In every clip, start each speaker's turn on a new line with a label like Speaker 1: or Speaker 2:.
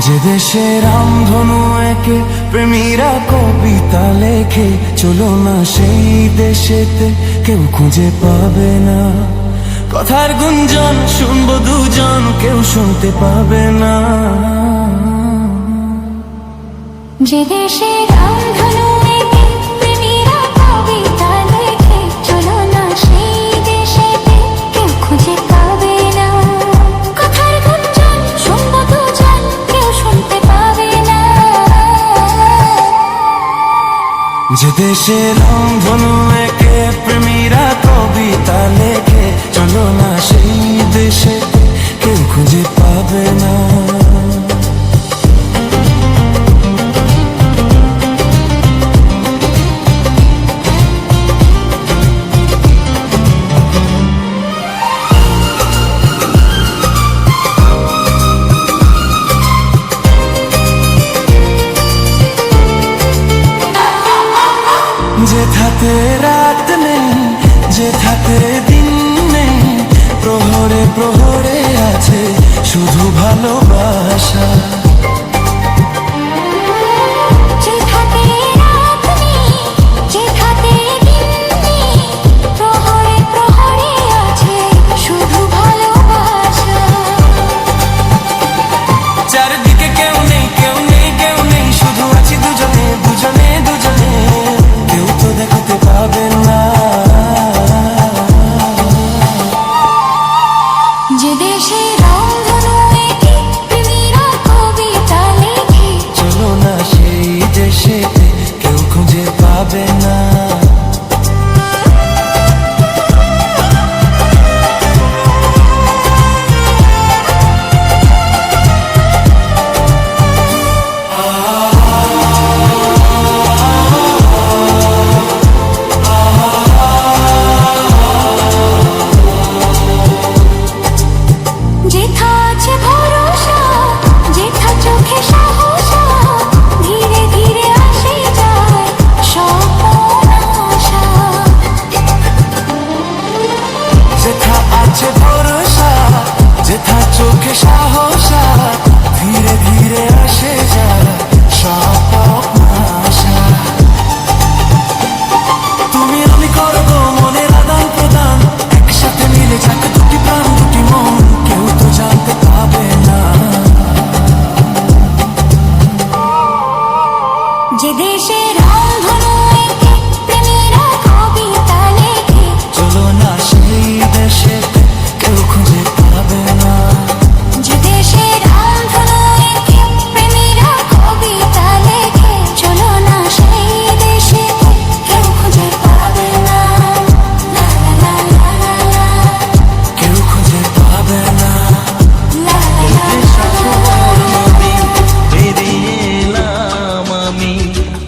Speaker 1: যে দেশে রামধনু একে প্রেমীরা কবিতা লেখে, চলো না সেই দেশেতে কেউ খুঁজে পাবে না। কথার গুঞ্জন শুনবো দুজন, কেউ শুনতে পাবে না।
Speaker 2: যে দেশে রামধনু একে প্রেমীরা কবিতা লেখে, চলো না সেই দেশেতে কেউ খুঁজে পাবে না। কথার গুঞ্জন শুনবো দুজন, কেউ শুনতে পাবে না।
Speaker 1: যে দেশে রামধনু একে প্রেমীরা কবিতা লেখে, চলো না সেই দেশেতে কেউ খুঁজে পাবে না। যেথাতে রাত নেই, যেথাতে দিন নেই, প্রহরে প্রহরে আছে শুধু ভালোবাসা।
Speaker 2: যেথাতে রাত নেই, যেথাতে দিন নেই, প্রহরে প্রহরে আছে শুধু ভালোবাসা।
Speaker 1: চারদিকে কেউ নেই, কেউ নেই, কেউ নেই, শুধু আছি দুজনে দুজনে দুজনে, কেউ তো দেখাতে পাবে না।
Speaker 2: যে দেশে রামধনু একে প্রেমীরা কবিতা লেখে,
Speaker 1: চলো না সেই দেশেতে কেউ খুঁজে পাবে না।
Speaker 2: যেথা আছে ভরসা, যেথা চোখে সাহসা, ধীরে ধীরে আসে যায় স্বপ্ন আশা।
Speaker 1: যেথা আছে ভরসা, যেথা চোখে সাহসা, ধীরে ধীরে আসে যায় স্বপ্ন আশা। তুমি আমি করবো মনের আদান প্রদান, একসাথে মিলে যাক দুটি প্রাণ দুটি মন, কেউ তো জানতে পাবে না।
Speaker 2: যে দেশে রামধনু একে প্রেমীরা কবিতা লেখে,
Speaker 1: চলো না সেই দেশেতে কেউ খুঁজে পাবে না।
Speaker 2: যে দেশে রামধনু একে প্রেমীরা কবিতা লেখে, চলো না সেই দেশেতে কেউ খুঁজে পাবে না। লা লা লা লা লা,
Speaker 1: কেউ খুঁজে পাবে না।
Speaker 2: লা লা লা লা লা।
Speaker 3: পেরিয়ে এলাম আমি,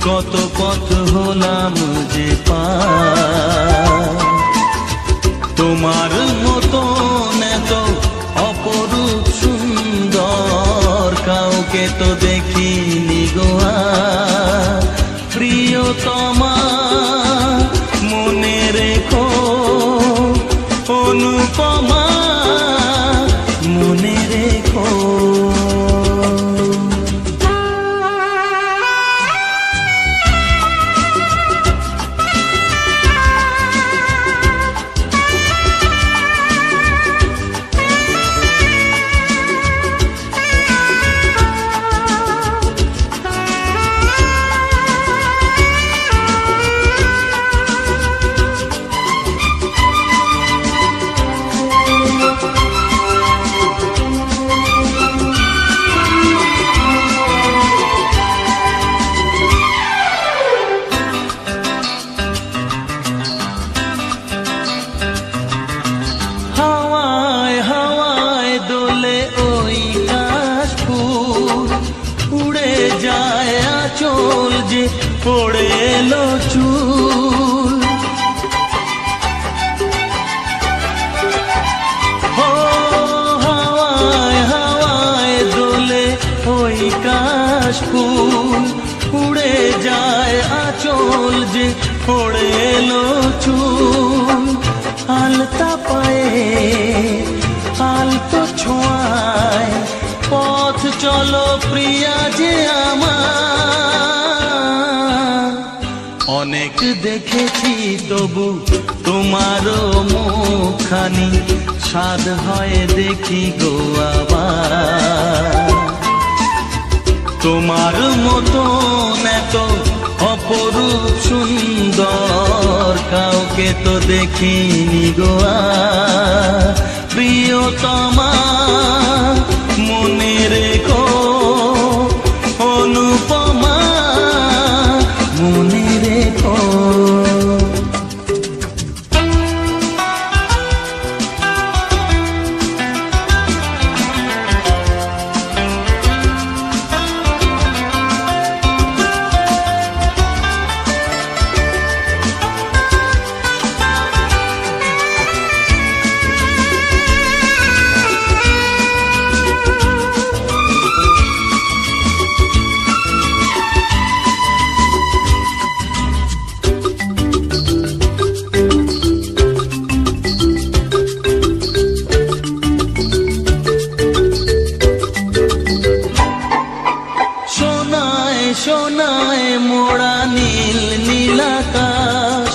Speaker 3: কত পথ হলাম যে পার। তোমার মতন এত অপরূপ সুন্দর কাউকে তো দেখিনি গো আর। প্রিয়তমা মনে রেখো, অনুপমা মনে রেখো। হাওয়ায় হাওয়ায় দোলে ওই কাশফুল, উড়ে যায় আঁচল যে পড়ে এলো চুল। ও হাওয়ায় হাওয়ায় দোলে ওই কাশফুল, উড়ে যায় আঁচল যে পড়ে এলো চুল। আলতা পায়ে আলতো ছোঁয়ায় পথ চলে বলো প্রিয়া যে আমার, অনেক দেখেছি তবু তোমারও মুখখানি স্বাদ হয় দেখি গো আবার। তোমার মতন এত অপরূপ সুন্দর কাউকে তো দেখিনি গো আর। প্রিয়তমা মনে রেখো, অনুপমা মনে রেখো। সোনায় মোড়া নীল নীলাকাশ,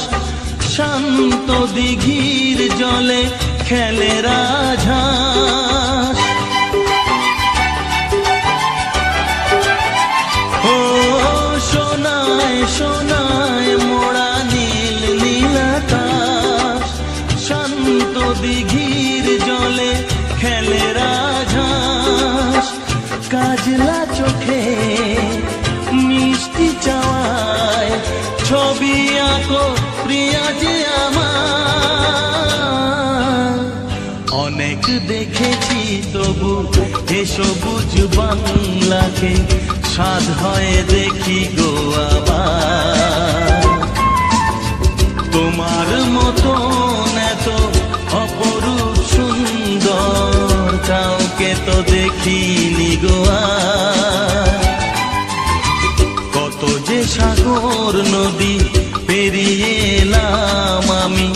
Speaker 3: শান্ত দিঘির জলে খেলে রাজহাঁস। ও সোনায় সোনায় মোড়া নীল নীলাকাশ, শান্ত দিঘির জলে খেলে রাজহাঁস। কাজলা চোখে মিষ্টি চাওয়ায় ছবি আঁকো প্রিয়া যে আমার। অনেক দেখেছি তবু এ সবুজ বাংলাকে স্বাদ হয় দেখি গো আবার। তোমার মতন এত অপরূপ সুন্দর কাউকে তো দেখিনি গো আর। কত যে সাগর নদী পেরিয়ে এলাম আমি,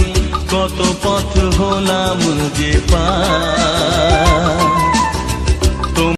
Speaker 3: কত পথ হলাম যে পার।